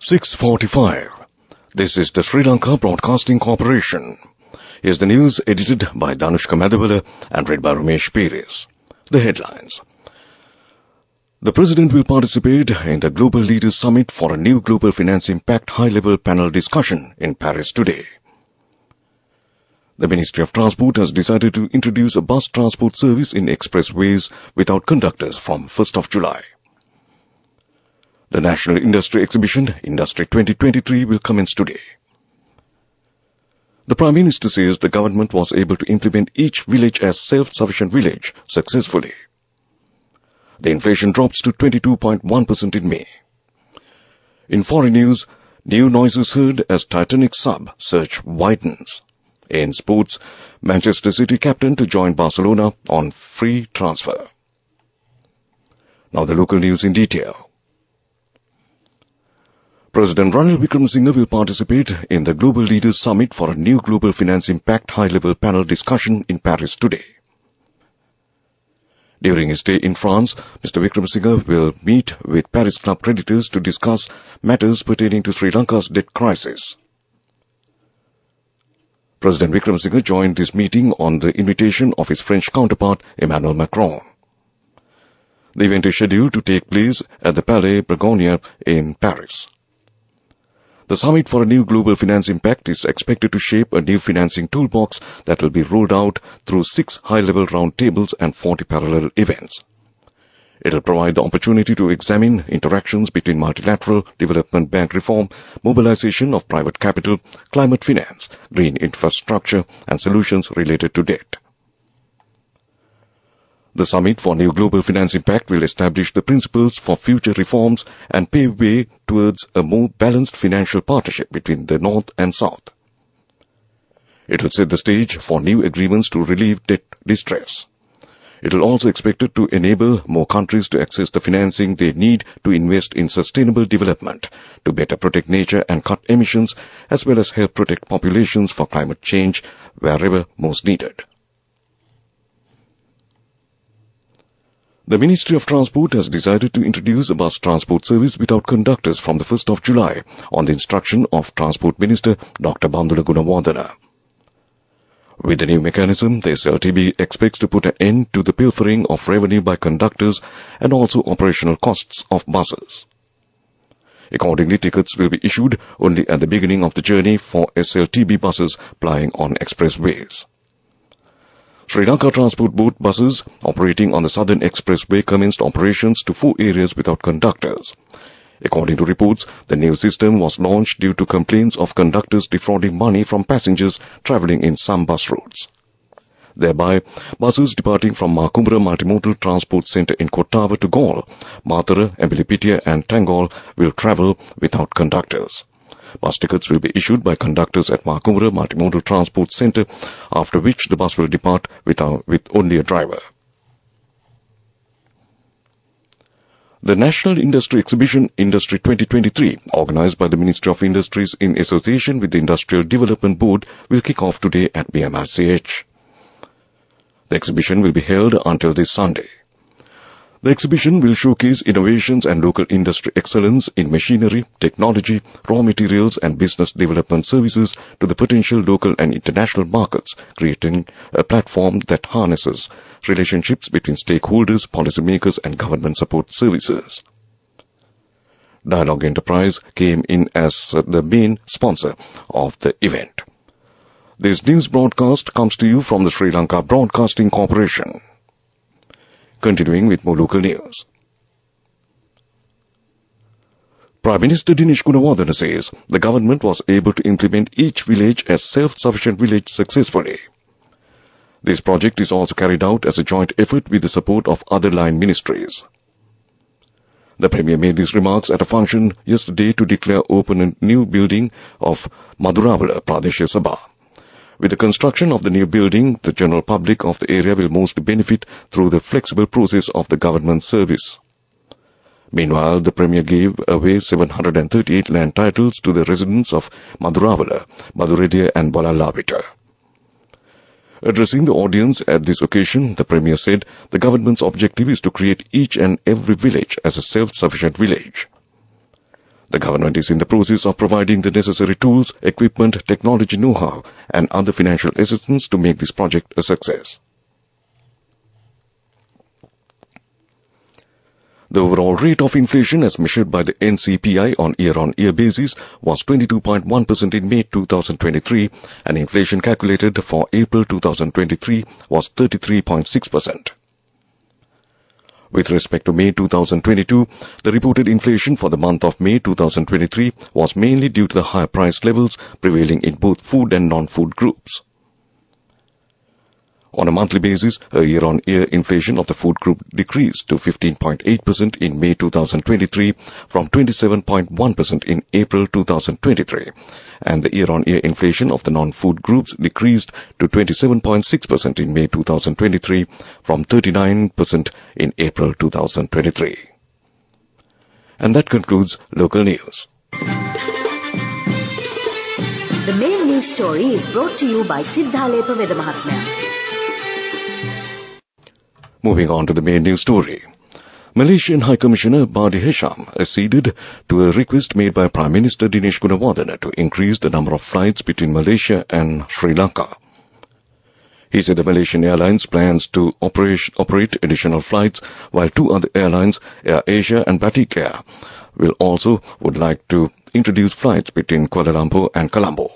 6:45. This is the Sri Lanka Broadcasting Corporation. Here's the news edited by Danushka Madhavala and read by Ramesh Perez. The headlines. The President will participate in the Global Leaders Summit for a new Global Finance Impact high-level panel discussion in Paris today. The Ministry of Transport has decided to introduce a bus transport service in expressways without conductors from 1st of July. The National Industry Exhibition, Industry 2023, will commence today. The Prime Minister says the government was able to implement each village as self-sufficient village successfully. The inflation drops to 22.1% in May. In foreign news, new noises heard as Titanic sub search widens. In sports, Manchester City captain to join Barcelona on free transfer. Now the local news in detail. President Ranil Wickremesinghe will participate in the Global Leaders Summit for a new Global Finance Impact high-level panel discussion in Paris today. During his stay in France, Mr. Wickremesinghe will meet with Paris Club creditors to discuss matters pertaining to Sri Lanka's debt crisis. President Wickremesinghe joined this meeting on the invitation of his French counterpart, Emmanuel Macron. The event is scheduled to take place at the Palais Brongniart in Paris. The Summit for a New Global Finance Impact is expected to shape a new financing toolbox that will be rolled out through 6 high-level roundtables and 40 parallel events. It will provide the opportunity to examine interactions between multilateral development bank reform, mobilization of private capital, climate finance, green infrastructure, and solutions related to debt. The Summit for New Global Finance Impact will establish the principles for future reforms and pave way towards a more balanced financial partnership between the North and South. It will set the stage for new agreements to relieve debt distress. It will also expected to enable more countries to access the financing they need to invest in sustainable development, to better protect nature and cut emissions, as well as help protect populations for climate change wherever most needed. The Ministry of Transport has decided to introduce a bus transport service without conductors from the 1st of July on the instruction of Transport Minister Dr. Bandula Gunawardena. With the new mechanism, the SLTB expects to put an end to the pilfering of revenue by conductors and also operational costs of buses. Accordingly, tickets will be issued only at the beginning of the journey for SLTB buses plying on expressways. Sri Lanka Transport Board buses operating on the Southern Expressway commenced operations to 4 areas without conductors. According to reports, the new system was launched due to complaints of conductors defrauding money from passengers travelling in some bus routes. Thereby, buses departing from Makumbara Multimodal Transport Centre in Kottawa to Galle, Matara, Embelipitia and Tangol will travel without conductors. Bus tickets will be issued by conductors at Makumbara Multimodal Transport Centre, after which the bus will depart with only a driver. The National Industry Exhibition, Industry 2023, organized by the Ministry of Industries in association with the Industrial Development Board, will kick off today at BMRCH. The exhibition will be held until this Sunday. The exhibition will showcase innovations and local industry excellence in machinery, technology, raw materials and business development services to the potential local and international markets, creating a platform that harnesses relationships between stakeholders, policymakers and government support services. Dialogue Enterprise came in as the main sponsor of the event. This news broadcast comes to you from the Sri Lanka Broadcasting Corporation. Continuing with more local news. Prime Minister Dinesh Gunawardena says the government was able to implement each village as self-sufficient village successfully. This project is also carried out as a joint effort with the support of other line ministries. The Premier made these remarks at a function yesterday to declare open a new building of Maduravala Pradeshiya Sabha. With the construction of the new building, the general public of the area will mostly benefit through the flexible process of the government service. Meanwhile, the Premier gave away 738 land titles to the residents of Maduravala, Madurediya and Bolallavita. Addressing the audience at this occasion, the Premier said the government's objective is to create each and every village as a self-sufficient village. The government is in the process of providing the necessary tools, equipment, technology know-how, and other financial assistance to make this project a success. The overall rate of inflation as measured by the NCPI on year-on-year basis was 22.1% in May 2023, and inflation calculated for April 2023 was 33.6%. With respect to May 2022, the reported inflation for the month of May 2023 was mainly due to the higher price levels prevailing in both food and non-food groups. On a monthly basis, a year-on-year inflation of the food group decreased to 15.8% in May 2023 from 27.1% in April 2023, and the year-on-year inflation of the non-food groups decreased to 27.6% in May 2023 from 39% in April 2023. And that concludes local news. The main news story is brought to you by Siddhalepa Veda Mahatmya. Moving on to the main news story. Malaysian High Commissioner Badi Hisham acceded to a request made by Prime Minister Dinesh Gunawardena to increase the number of flights between Malaysia and Sri Lanka. He said the Malaysian Airlines plans to operate additional flights, while two other airlines, Air Asia and Batik Air, would like to introduce flights between Kuala Lumpur and Colombo.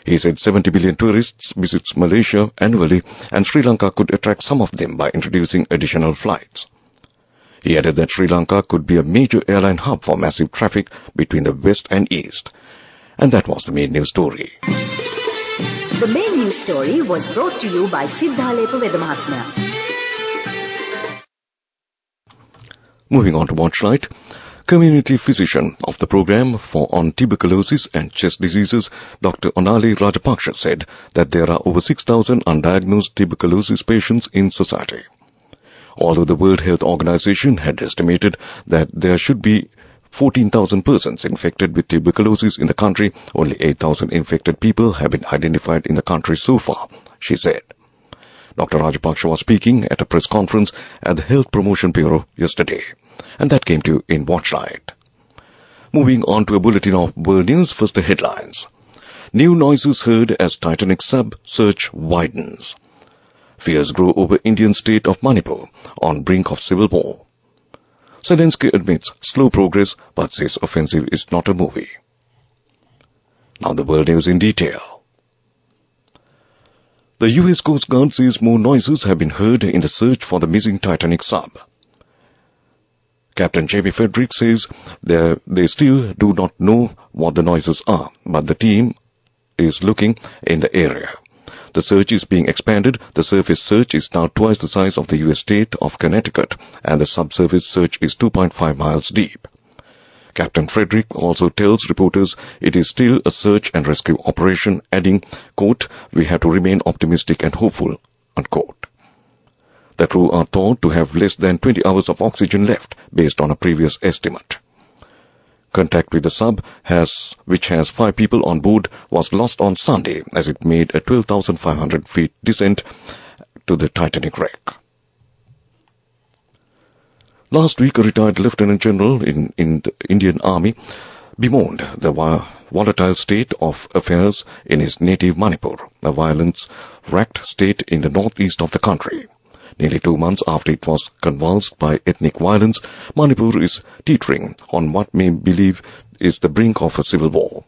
He said 70 billion tourists visits Malaysia annually, and Sri Lanka could attract some of them by introducing additional flights. He added that Sri Lanka could be a major airline hub for massive traffic between the west and east. And that was the main news story. The main news story was brought to you by Siddhalepa Veda Mahatmya. Moving on to Watchlight. Community physician of the program on tuberculosis and chest diseases, Dr. Onali Rajapaksha, said that there are over 6,000 undiagnosed tuberculosis patients in society. Although the World Health Organization had estimated that there should be 14,000 persons infected with tuberculosis in the country, only 8,000 infected people have been identified in the country so far, she said. Dr. Rajapaksha was speaking at a press conference at the Health Promotion Bureau yesterday. And that came to you in Watchlight. Moving on to a bulletin of world news, first the headlines. New noises heard as Titanic sub search widens. Fears grow over Indian state of Manipur on brink of civil war. Zelensky admits slow progress but says offensive is not a movie. Now the world news in detail. The U.S. Coast Guard says more noises have been heard in the search for the missing Titanic sub. Captain Jamie Frederick says they still do not know what the noises are, but the team is looking in the area. The search is being expanded. The surface search is now twice the size of the U.S. state of Connecticut, and the subsurface search is 2.5 miles deep. Captain Frederick also tells reporters it is still a search and rescue operation, adding, quote, "We have to remain optimistic and hopeful," unquote. The crew are thought to have less than 20 hours of oxygen left, based on a previous estimate. Contact with the sub, which has 5 people on board, was lost on Sunday as it made a 12,500 feet descent to the Titanic wreck. Last week, a retired lieutenant general in the Indian Army bemoaned the volatile state of affairs in his native Manipur, a violence-racked state in the northeast of the country. Nearly 2 months after it was convulsed by ethnic violence, Manipur is teetering on what may believe is the brink of a civil war.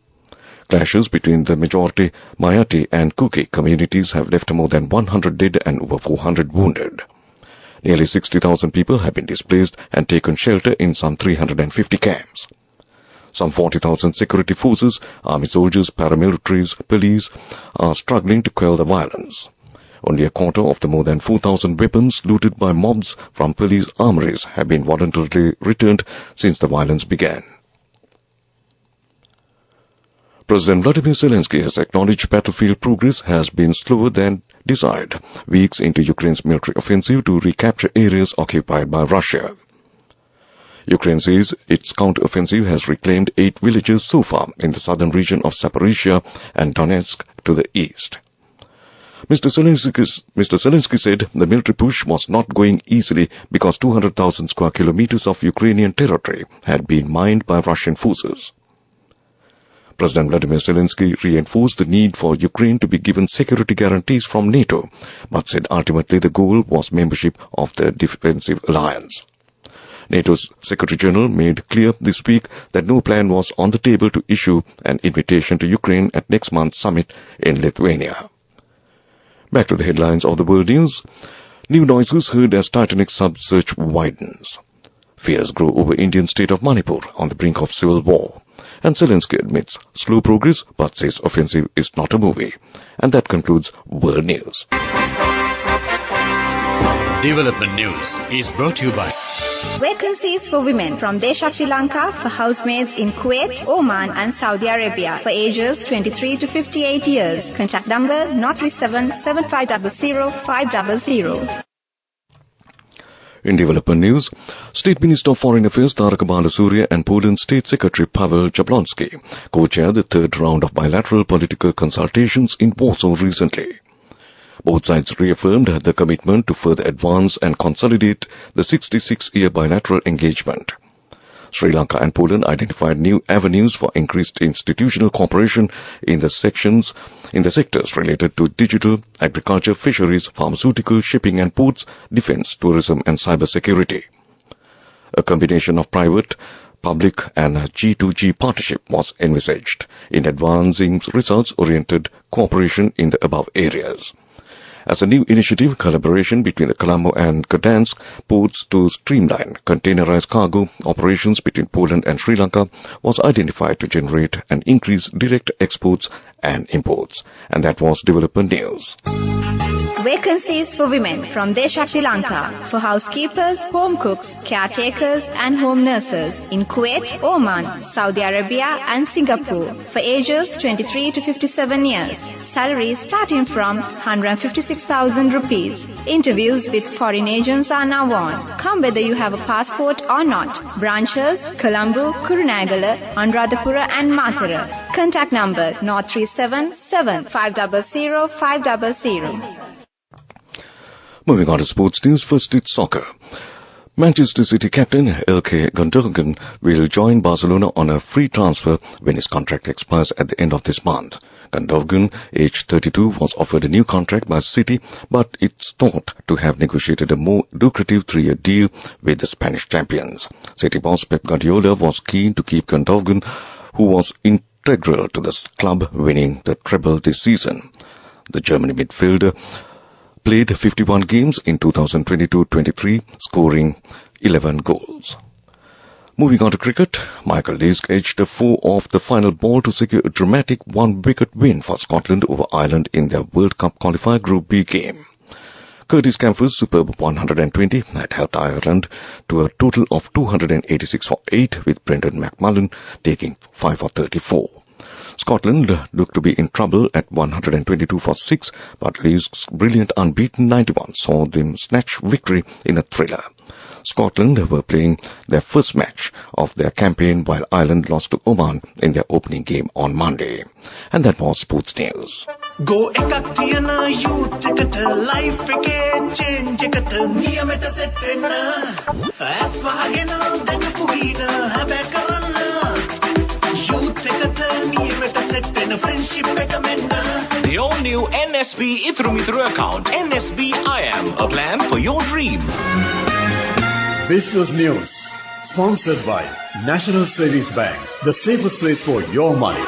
Clashes between the majority Mayati and Kuki communities have left more than 100 dead and over 400 wounded. Nearly 60,000 people have been displaced and taken shelter in some 350 camps. Some 40,000 security forces, army soldiers, paramilitaries, police are struggling to quell the violence. Only a quarter of the more than 4,000 weapons looted by mobs from police armories have been voluntarily returned since the violence began. President Vladimir Zelensky has acknowledged battlefield progress has been slower than desired, weeks into Ukraine's military offensive to recapture areas occupied by Russia. Ukraine says its counter-offensive has reclaimed 8 villages so far in the southern region of Zaporizhia and Donetsk to the east. Mr. Zelensky said the military push was not going easily because 200,000 square kilometers of Ukrainian territory had been mined by Russian forces. President Vladimir Zelensky reinforced the need for Ukraine to be given security guarantees from NATO, but said ultimately the goal was membership of the defensive alliance. NATO's Secretary General made clear this week that no plan was on the table to issue an invitation to Ukraine at next month's summit in Lithuania. Back to the headlines of the world news. New noises heard as Titanic sub-search widens. Fears grow over Indian state of Manipur on the brink of civil war. And Zelensky admits slow progress but says offensive is not a movie. And that concludes World News. Development News is brought to you by Vacancies for women from Desha Sri Lanka for housemaids in Kuwait, Oman and Saudi Arabia for ages 23 to 58 years. Contact number 037 7500 500. In development news, State Minister of Foreign Affairs Tarak Balasuriya and Poland State Secretary Paweł Jablonski co-chaired the third round of bilateral political consultations in Warsaw recently. Both sides reaffirmed their commitment to further advance and consolidate the 66-year bilateral engagement. Sri Lanka and Poland identified new avenues for increased institutional cooperation in the sectors related to digital, agriculture, fisheries, pharmaceutical, shipping and ports, defense, tourism and cybersecurity. A combination of private, public and G2G partnership was envisaged in advancing results-oriented cooperation in the above areas. As a new initiative, collaboration between the Colombo and Gdansk ports to streamline containerized cargo operations between Poland and Sri Lanka was identified to generate and increase direct exports and imports. And that was development news. Vacancies for women from Desha Sri Lanka for housekeepers, home cooks, caretakers and home nurses in Kuwait, Oman, Saudi Arabia and Singapore for ages 23 to 57 years. Salaries starting from 156,000 rupees. Interviews with foreign agents are now on. Come whether you have a passport or not. Branches Colombo, Kurunegala, Anuradhapura and Matara. Contact number 037 7500 500. Moving on to sports news, first it's soccer. Manchester City captain Ilkay Gundogan will join Barcelona on a free transfer when his contract expires at the end of this month. Gundogan, aged 32, was offered a new contract by City, but it's thought to have negotiated a more lucrative 3-year deal with the Spanish champions. City boss Pep Guardiola was keen to keep Gundogan, who was integral to the club winning the treble this season. The German midfielder played 51 games in 2022-23, scoring 11 goals. Moving on to cricket, Michael Leask edged a 4 off the final ball to secure a dramatic 1-wicket win for Scotland over Ireland in their World Cup qualifier Group B game. Curtis Camphor's superb 120 had helped Ireland to a total of 286 for 8, with Brendan McMullen taking 5 for 34. Scotland looked to be in trouble at 122 for 6, but Leask's brilliant unbeaten 91 saw them snatch victory in a thriller. Scotland were playing their first match of their campaign while Ireland lost to Oman in their opening game on Monday. And that was sports news. Go ekakthiyana youth ekata life eke change ekata niyameta setna as wahagena dagapugina habe karanna youth ekata niyameta setna friendship ekamenna. The all-new NSB Ithru account, NSB IAM, a plan for your dream. Business News, sponsored by National Savings Bank, the safest place for your money.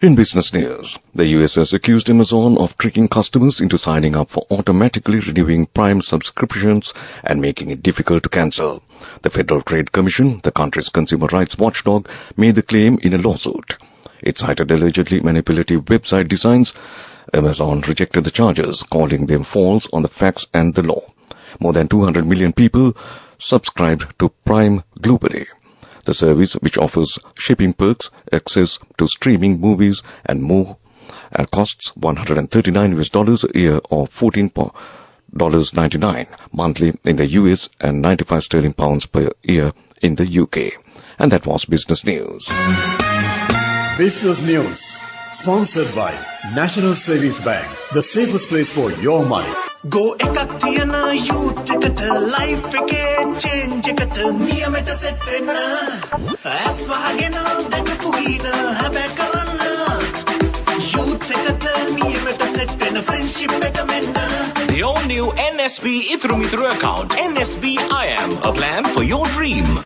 In business news, the US has accused Amazon of tricking customers into signing up for automatically renewing Prime subscriptions and making it difficult to cancel. The Federal Trade Commission, the country's consumer rights watchdog, made the claim in a lawsuit. It cited allegedly manipulative website designs. Amazon rejected the charges, calling them false on the facts and the law. More than 200 million people subscribed to Prime globally. The service, which offers shipping perks, access to streaming movies and more, and costs $139 a year or $14.99 monthly in the US and 95 sterling pounds per year in the UK. And that was business news. Business News, Sponsored by National Savings Bank, the safest place for your money. Go එකක් තියන youth එකට life එකේ change එකට නියමෙට set වෙන්න ඇස් වහගෙන දැකපු ගින හැබැයි කරන්න youth එකට නියමෙට set වෙන friendship එක මෙන්න The all-new NSB Ithru Mithru account. NSB IM, a plan for your dream.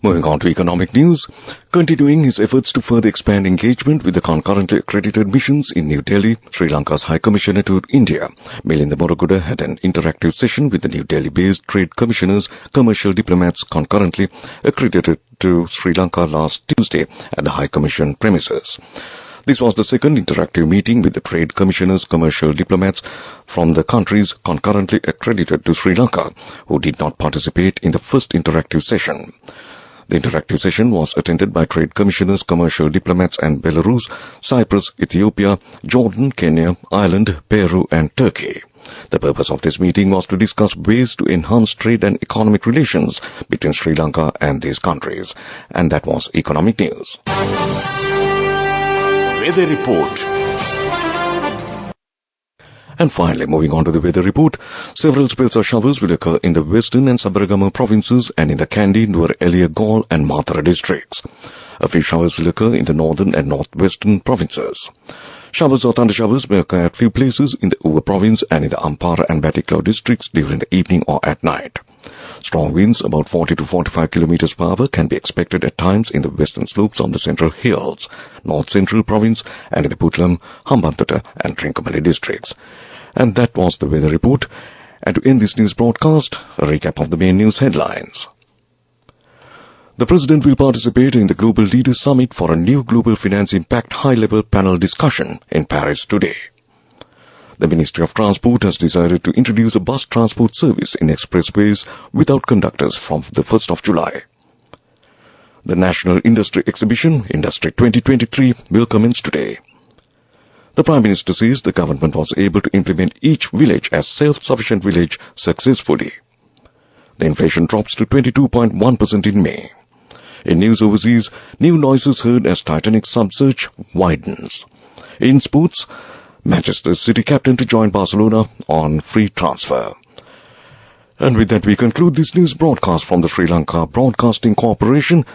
Moving on to economic news. Continuing his efforts to further expand engagement with the concurrently accredited missions in New Delhi, Sri Lanka's High Commissioner to India, Melinda Moraguda, had an interactive session with the New Delhi-based trade commissioners, commercial diplomats concurrently accredited to Sri Lanka last Tuesday at the High Commission premises. This was the second interactive meeting with the trade commissioners, commercial diplomats from the countries concurrently accredited to Sri Lanka, who did not participate in the first interactive session. The interactive session was attended by trade commissioners, commercial diplomats and Belarus, Cyprus, Ethiopia, Jordan, Kenya, Ireland, Peru and Turkey. The purpose of this meeting was to discuss ways to enhance trade and economic relations between Sri Lanka and these countries. And that was economic news. Weather report. And finally, moving on to the weather report, several spells of showers will occur in the western and Sabaragama provinces and in the Kandy, Nuwara Eliya, Galle and Mathura districts. A few showers will occur in the northern and northwestern provinces. Showers or thunder showers may occur at few places in the Uva province and in the Ampara and Batticaloa districts during the evening or at night. Strong winds, about 40 to 45 kilometers per hour, can be expected at times in the western slopes of the central hills, north-central province, and in the Putlam, Hambantota, and Trincomalee districts. And that was the weather report. And to end this news broadcast, a recap of the main news headlines. The President will participate in the Global Leaders Summit for a new Global Finance Impact high-level panel discussion in Paris today. The Ministry of Transport has decided to introduce a bus transport service in expressways without conductors from the 1st of July. The National Industry Exhibition, Industry 2023, will commence today. The Prime Minister says the government was able to implement each village as self-sufficient village successfully. The inflation drops to 22.1% in May. In news overseas, new noises heard as Titanic submerge widens. In sports, Manchester City captain to join Barcelona on free transfer. And with that, we conclude this news broadcast from the Sri Lanka Broadcasting Corporation.